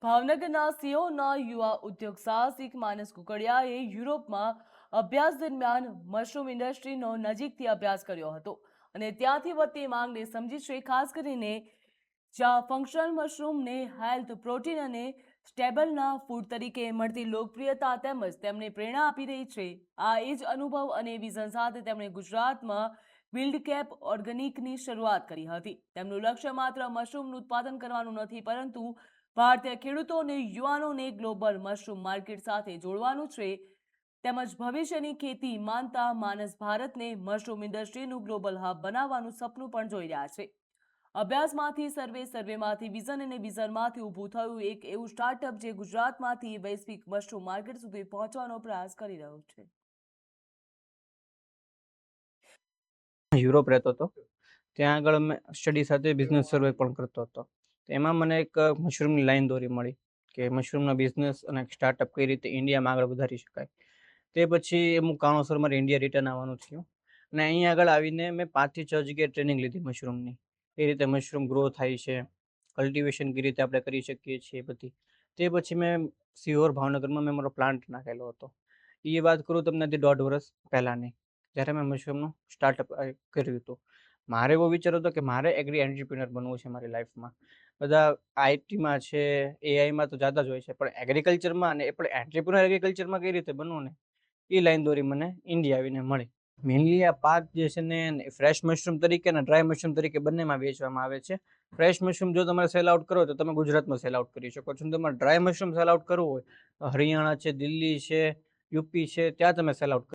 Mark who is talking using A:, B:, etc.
A: ભાવનગરના સિયોના યુવા ઉદ્યોગ સાહસિક માનસ કુકડિયાએ યુરોપમાં અભ્યાસ દરમિયાન મશરૂમ ઇન્ડસ્ટ્રીનો નજીકથી અભ્યાસ કર્યો હતો અને ત્યાંથી વધતી માંગને સમજી છે. ખાસ કરીને જ્યાં ફંક્શનલ મશરૂમને હેલ્થ, પ્રોટીન અને સ્ટેબલના ફૂડ તરીકે મળતી લોકપ્રિયતા તેમજ તેમને પ્રેરણા આપી રહી છે. આ એ જ અનુભવ અને વિઝન સાથે તેમણે ગુજરાતમાં બિલ્ડ કેપ ઓર્ગેનિકની શરૂઆત કરી હતી. તેમનું લક્ષ્ય માત્ર મશરૂમનું ઉત્પાદન કરવાનું નથી, પરંતુ ભારતીય ખેડૂતોને યુવાનોને ગ્લોબલ મશરૂમ માર્કેટ સાથે જોડવાનું છે. તેમજ ભવિષ્યની ખેતી માનતા માનસ ભારતને મશરૂમ ઇન્ડસ્ટ્રીનું ગ્લોબલ હબ બનાવવાનું સપનું પણ જોઈ રહ્યા છે. અભ્યાસમાંથી સર્વે, સર્વેમાંથી વિઝન અને વિઝનમાંથી ઊભું થયું એક એવું સ્ટાર્ટઅપ જે ગુજરાતમાંથી વૈશ્વિક મશરૂમ માર્કેટ સુધી પહોંચવાનો પ્રયાસ કરી રહ્યું છે.
B: યુરોપ રહેતો હતો. ત્યાં આગળ મેં સ્ટડી સાથે બિઝનેસ સર્વે પણ કરતો હતો. એમાં મને એક મશરૂમની લાઈન દોરી મળી કે મશરૂમના બિઝનેસ અને સ્ટાર્ટઅપ કઈ રીતે ઇન્ડિયામાં આગળ વધારી શકાય. તે પછી અમુક કારણોસર મારે ઇન્ડિયા રિટર્ન આવવાનું થયું અને અહીં આગળ આવીને મેં 5 થી 6 જગ્યાએ ટ્રેનિંગ લીધી મશરૂમની. એ રીતે મશરૂમ ગ્રો થાય છે, કલ્ટિવેશન કઈ રીતે આપણે કરી શકીએ છીએ બધી. તે પછી મેં સિહોર ભાવનગરમાં મેં મારો પ્લાન્ટ નાખેલો હતો. એ વાત કરું તમને 1.5 વર્ષ પહેલાંની, જ્યારે મેં મશરૂમનું સ્ટાર્ટઅપ કર્યું હતું. મારે એવો વિચાર હતો કે મારે એગ્રી એન્ટરપ્રિન્યોર બનવું છે મારી લાઈફમાં. બધા આઈટીમાં છે, એઆઈમાં તો જતા જ હોય છે, પણ એગ્રીકલ્ચરમાં અને એ પણ એન્ટરપ્રિન્યોર એગ્રીકલ્ચરમાં કઈ રીતે બનવું ને, એ લાઈન દોરી મને ઇન્ડિયા આવીને મળી. મેઇનલી આ પાક જે છે ને ફ્રેશ મશરૂમ તરીકે અને ડ્રાય મશરૂમ તરીકે બંનેમાં વેચવામાં આવે છે. ફ્રેશ મશરૂમ જો તમારે સેલ આઉટ કરો તો તમે ગુજરાતમાં સેલ આઉટ કરી શકો છો. તમારે ડ્રાય મશરૂમ સેલ આઉટ કરવું હોય તો હરિયાણા છે, દિલ્હી છે, યુપી છે, ત્યાં તમે સેલ આઉટ